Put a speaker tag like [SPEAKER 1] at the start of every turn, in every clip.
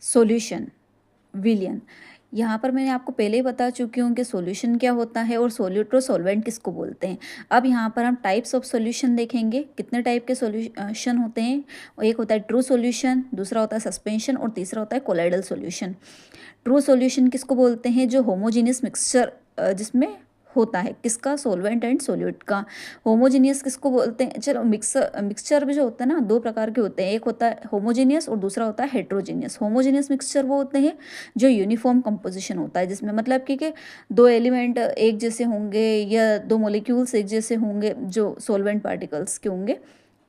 [SPEAKER 1] Solution, विलियन। यहाँ पर मैंने आपको पहले ही बता चुकी हूँ कि सॉल्यूशन क्या होता है और सोल्यूट और सॉल्वेंट किसको बोलते हैं। अब यहाँ पर हम टाइप्स ऑफ सॉल्यूशन देखेंगे, कितने टाइप के सॉल्यूशन होते हैं। और एक होता है ट्रू सॉल्यूशन, दूसरा होता है सस्पेंशन और तीसरा होता है कोलाइडल सॉल्यूशन। ट्रू सॉल्यूशन किसको बोलते हैं, जो होमोजीनियस मिक्सचर जिसमें होता है, किसका, सोलवेंट एंड सोल्यूट का। होमोजीनियस किसको बोलते हैं, चलो मिक्सचर भी जो होता है ना, दो प्रकार के होते हैं, एक होता है होमोजीनियस और दूसरा होता है हेट्रोजीनियस। होमोजीनियस मिक्सचर वो होते हैं जो यूनिफॉर्म कंपोजिशन होता है, जिसमें मतलब कि दो एलिमेंट एक जैसे होंगे या दो मोलिक्यूल्स एक जैसे होंगे जो सोलवेंट पार्टिकल्स के होंगे,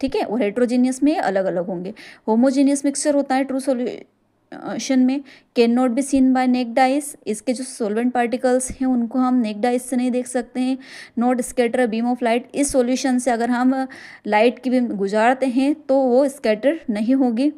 [SPEAKER 1] ठीक है। और हेट्रोजीनियस में अलग अलग होंगे। होमोजीनियस मिक्सचर होता है ट्रू सॉल्यूशन में, can not be seen by naked eyes. इसके जो सोलवेंट पार्टिकल्स हैं उनको हम नेक्ड आइज से नहीं देख सकते हैं। Not scatter beam of light, इस सॉल्यूशन से अगर हम लाइट की बीम गुजारते हैं तो वो स्कैटर नहीं होगी।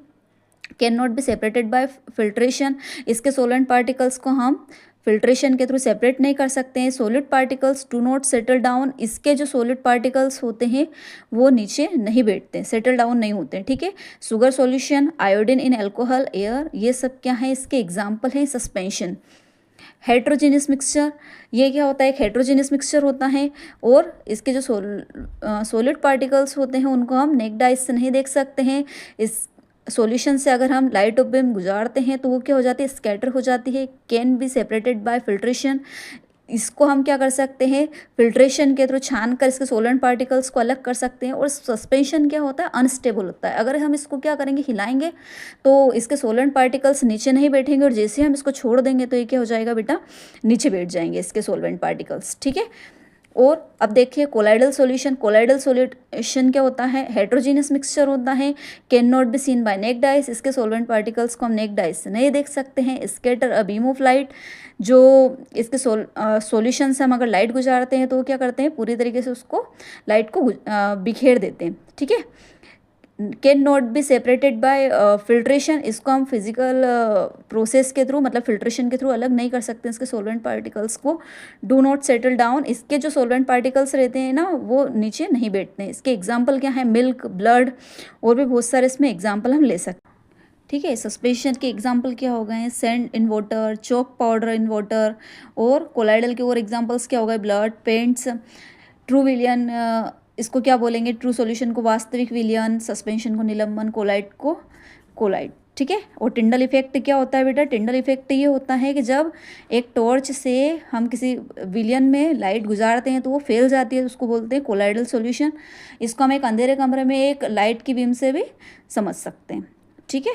[SPEAKER 1] Can not be separated by filtration, इसके सोलवेंट पार्टिकल्स को हम फिल्ट्रेशन के थ्रू सेपरेट नहीं कर सकते हैं। Solid particles do not settle down, इसके जो सॉलिड पार्टिकल्स होते हैं वो नीचे नहीं बैठते, सेटल डाउन नहीं होते हैं, ठीक है। शुगर सॉल्यूशन, आयोडीन इन अल्कोहल, एयर, ये सब क्या है, इसके एग्जाम्पल हैं। सस्पेंशन, हेट्रोजीनियस मिक्सचर, ये क्या होता है, एक हेट्रोजीनियस मिक्सचर होता है और इसके जो सॉलिड पार्टिकल्स होते हैं उनको हम नेक्ड आइज से नहीं देख सकते हैं। इस सॉल्यूशन से अगर हम लाइट ऑफ बीम गुजारते हैं तो वो क्या हो जाती है, स्कैटर हो जाती है। Can be separated by filtration, इसको हम क्या कर सकते हैं, फिल्ट्रेशन के थ्रू छान कर इसके सोलेंट पार्टिकल्स को अलग कर सकते हैं। और सस्पेंशन क्या होता है, अनस्टेबल होता है। अगर हम इसको क्या करेंगे, हिलाएंगे तो इसके सोलेंट पार्टिकल्स नीचे नहीं बैठेंगे और जैसे हम इसको छोड़ देंगे तो ये क्या हो जाएगा बेटा, नीचे बैठ जाएंगे इसके सोलवेंट पार्टिकल्स, ठीक है। और अब देखिए कोलाइडल सॉल्यूशन, कोलाइडल सॉल्यूशन क्या होता है, हेट्रोजीनियस मिक्सचर होता है। Can not be seen by naked eyes, इसके सोलवेंट पार्टिकल्स को हम नेक्ड आइज से नहीं देख सकते हैं। Scatter a beam of light, जो इसके सॉल्यूशन से हम अगर लाइट गुजारते हैं तो वो क्या करते हैं, पूरी तरीके से उसको लाइट को बिखेर देते हैं, ठीक है। Can not be separated by filtration, इसको हम फिजिकल प्रोसेस के थ्रू मतलब फिल्ट्रेशन के थ्रू अलग नहीं कर सकते इसके सोलवेंट पार्टिकल्स को। डू नॉट सेटल डाउन, इसके जो सोलवेंट पार्टिकल्स रहते हैं ना वो नीचे नहीं बैठते हैं। इसके एग्जाम्पल क्या है, मिल्क, ब्लड और भी बहुत सारे इसमें एग्जाम्पल हम ले सकते हैं, ठीक है। सस्पेंशन के एग्जाम्पल क्या हो गए हैं, sand in water, chalk powder in water. और कोलाइडल के और एग्जाम्पल्स क्या हो गए, ब्लड, पेंट्स। ट्रू विलियन, इसको क्या बोलेंगे, ट्रू सॉल्यूशन को वास्तविक विलियन, सस्पेंशन को निलंबन, कोलाइड को कोलाइड, ठीक है। और टिंडल इफेक्ट क्या होता है बेटा, टिंडल इफेक्ट ये होता है कि जब एक टॉर्च से हम किसी विलियन में लाइट गुजारते हैं तो वो फैल जाती है, उसको बोलते हैं कोलाइडल सॉल्यूशन। इसको हम एक अंधेरे कमरे में एक लाइट की बीम से भी समझ सकते हैं, ठीक है।